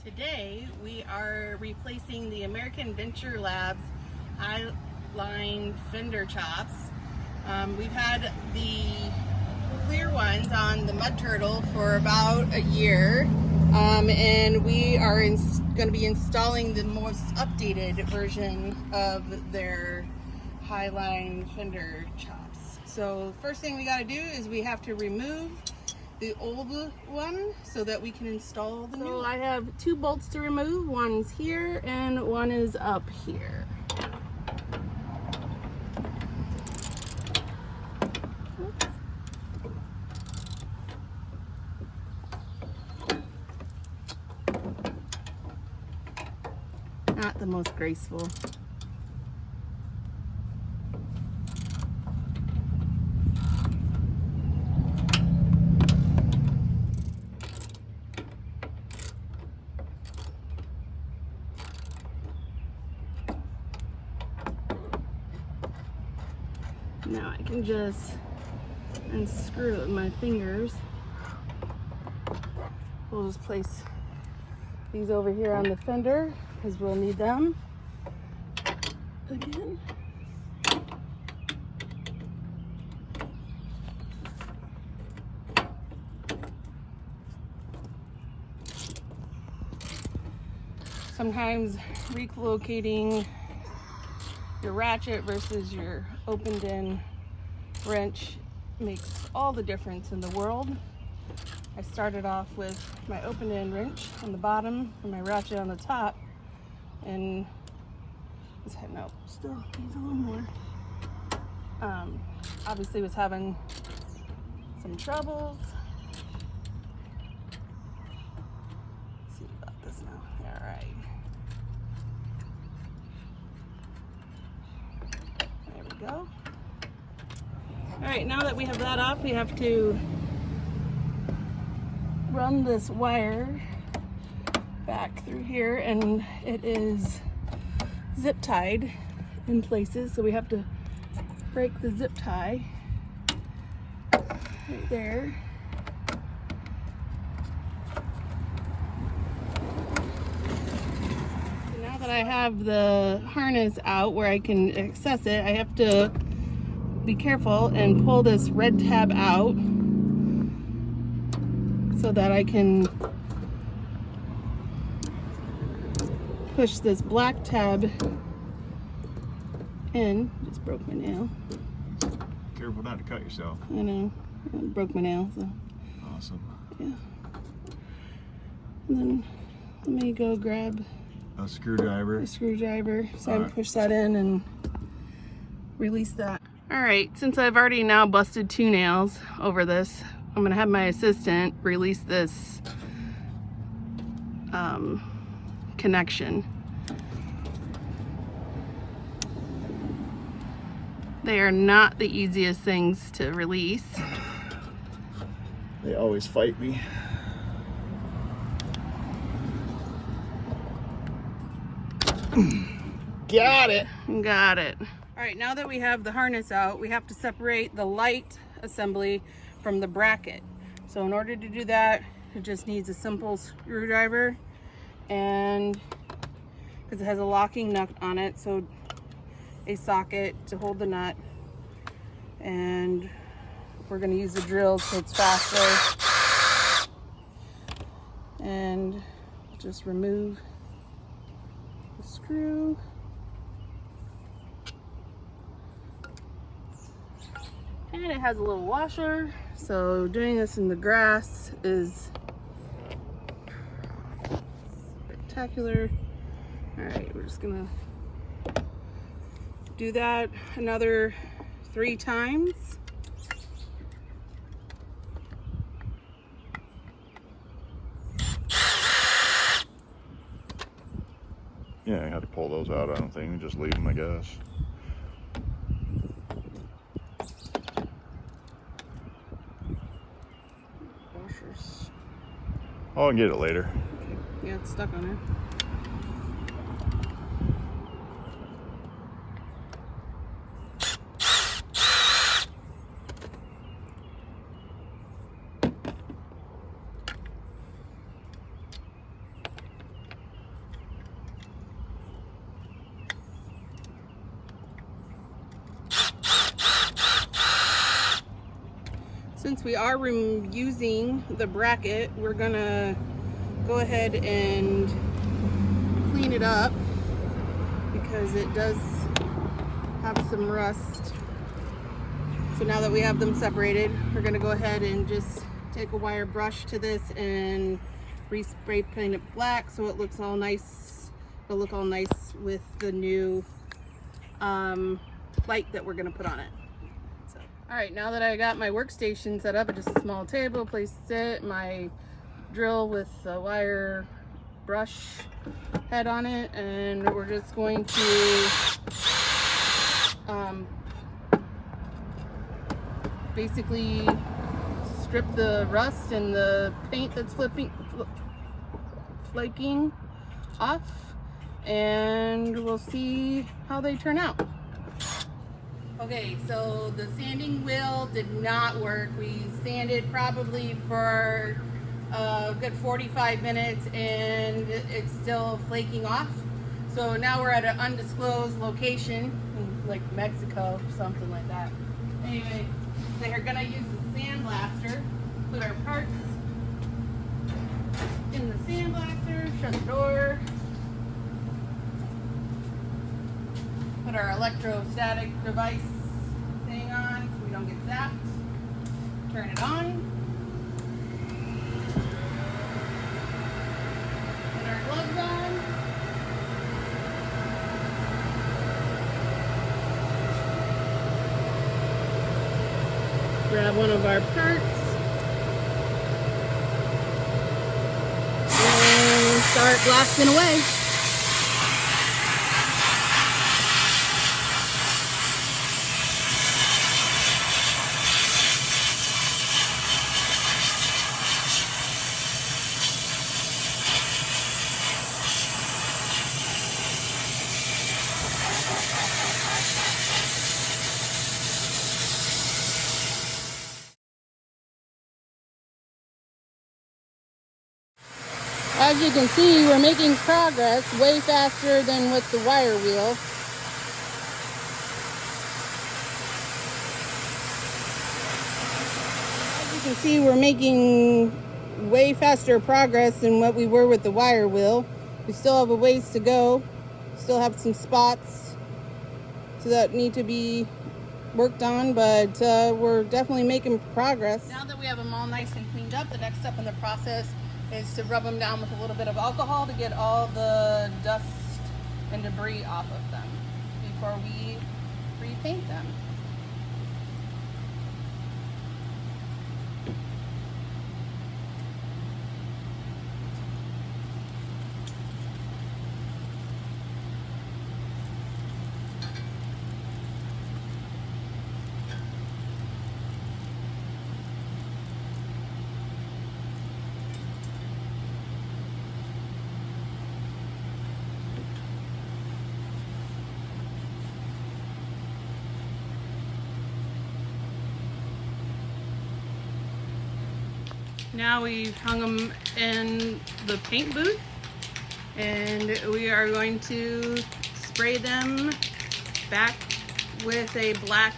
Today we are replacing the American Venture Labs Highline fender chops. We've had the clear ones on the Mud Turtle for about a year, and we are going to be installing the most updated version of their Highline fender chops. So first thing we got to do is we have to remove the old one so that we can install the new one. I have two bolts to remove. One's here and one is up here. Oops. Not the most graceful. Now I can just unscrew it with my fingers. We'll just place these over here on the fender because we'll need them again. Sometimes relocating your ratchet versus your opened in wrench makes all the difference in the world. I started off with my opened in wrench on the bottom and my ratchet on the top, and was heading out. Still needs a little more. Obviously was having some troubles. Let's see about this now. All right. Go. All right, now that we have that off, we have to run this wire back through here, and it is zip tied in places, so we have to break the zip tie right there. I have the harness out where I can access it. I have to be careful and pull this red tab out so that I can push this black tab in. Just broke my nail. Careful not to cut yourself. I know. I broke my nail. So. Awesome. Yeah. And then let me go grab a screwdriver. So I push that in and release that. All right, since I've already now busted two nails over this, I'm gonna have my assistant release this connection. They are not the easiest things to release. They always fight me. Got it. Got it. All right, now that we have the harness out, we have to separate the light assembly from the bracket. So in order to do that, it just needs a simple screwdriver, and because it has a locking nut on it, so a socket to hold the nut, and we're going to use the drill so it's faster, and just remove the screw. And it has a little washer, so doing this in the grass is spectacular. All right, we're just gonna do that another 3 times. Yeah, you have to pull those out. I don't think you just leave them, I guess. Washers. Oh, I can get it later. Okay. Yeah, it's stuck on there. since we are using the bracket, we're gonna go ahead and clean it up because it does have some rust. So now that we have them separated, we're gonna go ahead and just take a wire brush to this and respray paint it black so it looks all nice. It'll look all nice with the new light that we're gonna put on it. So, all right, now that I got my workstation set up at just a small table, place to sit, my drill with the wire brush head on it, and we're just going to basically strip the rust and the paint that's flaking off, and we'll see how they turn out. Okay, so the sanding wheel did not work. We sanded probably for a good 45 minutes and it's still flaking off. So now we're at an undisclosed location in like Mexico or something like that. Anyway, they're gonna use the sandblaster, put our parts in the sandblaster, shut the door, put our electrostatic device thing on so we don't get zapped, turn it on, put our gloves on, grab one of our parts, and start blasting away. As you can see, we're making progress way faster than with the wire wheel. As you can see, we're making way faster progress than what we were with the wire wheel. We still have a ways to go. Still have some spots that need to be worked on, but we're definitely making progress. Now that we have them all nice and cleaned up, the next step in the process is to rub them down with a little bit of alcohol to get all the dust and debris off of them before we repaint them. Now we've hung them in the paint booth, and we are going to spray them back with a black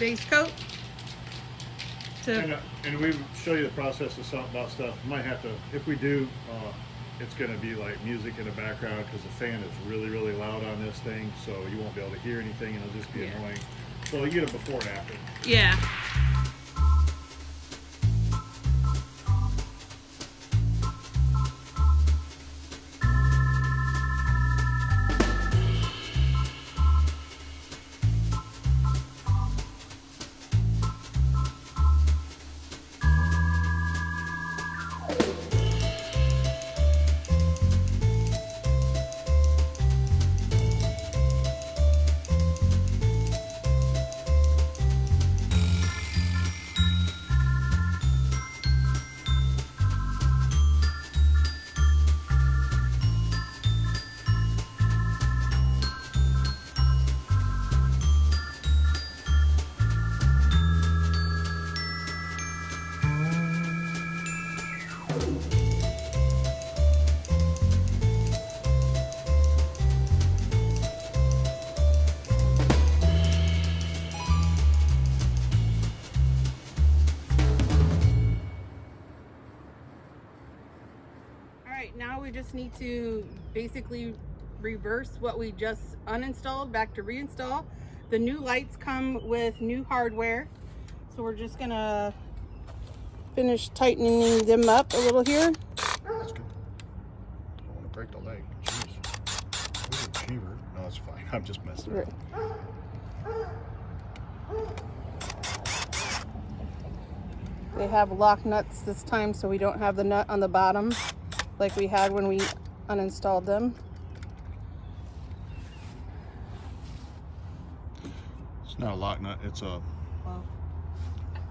base coat. And we show you the process of something about stuff. Might have to, if we do, it's going to be like music in the background because the fan is really, really loud on this thing, so you won't be able to hear anything, and it'll just be annoying. So you get it before and after. Yeah. right, now we just need to basically reverse what we just uninstalled back to reinstall. The new lights come with new hardware, so we're just gonna finish tightening them up a little here. That's good. I don't want to break the leg. Jeez. Achiever. No, it's fine. I'm just messing around. They have lock nuts this time, so we don't have the nut on the bottom like we had when we uninstalled them. It's not a lock nut, it's a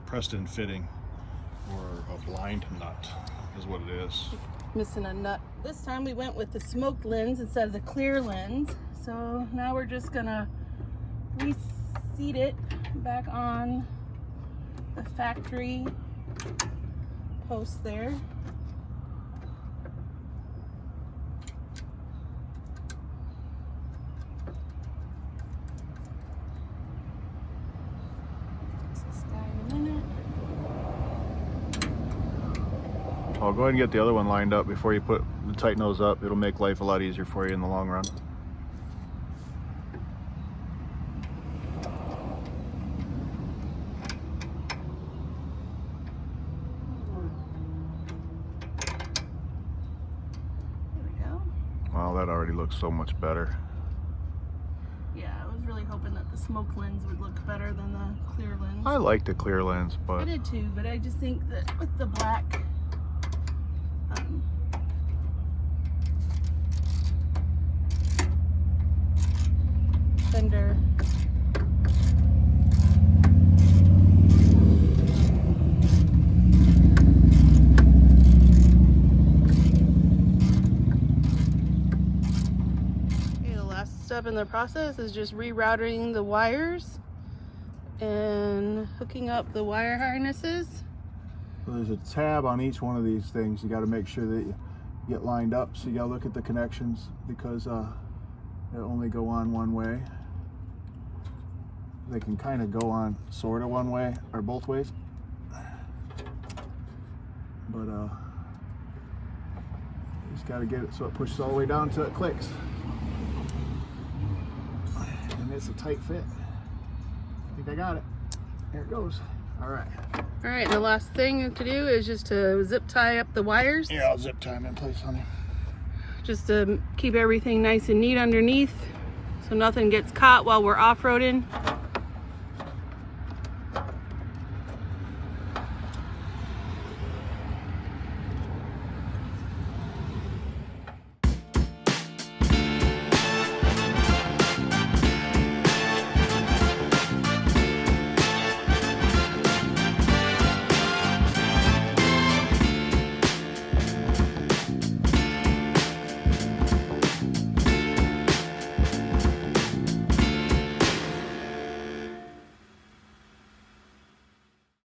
pressed-in fitting, or a blind nut is what it is. Missing a nut. This time we went with the smoked lens instead of the clear lens. So now we're just gonna reseat it back on the factory post there. I'll go ahead and get the other one lined up before you tighten those up. It'll make life a lot easier for you in the long run. There we go. Wow, that already looks so much better. Yeah, I was really hoping that the smoke lens would look better than the clear lens. I like the clear lens, I but did too, but I just think that with the black fender, okay, the last step in the process is just rerouting the wires and hooking up the wire harnesses. So there's a tab on each one of these things. You got to make sure that you get lined up. So you got to look at the connections, because they only go on one way. They can kind of go on sort of one way or both ways, but you just got to get it so it pushes all the way down until it clicks, and it's a tight fit. I think I got it. There it goes. All right. All right, and the last thing to do is just to zip tie up the wires. Yeah, I'll zip tie them in place, honey. Just to keep everything nice and neat underneath so nothing gets caught while we're off-roading.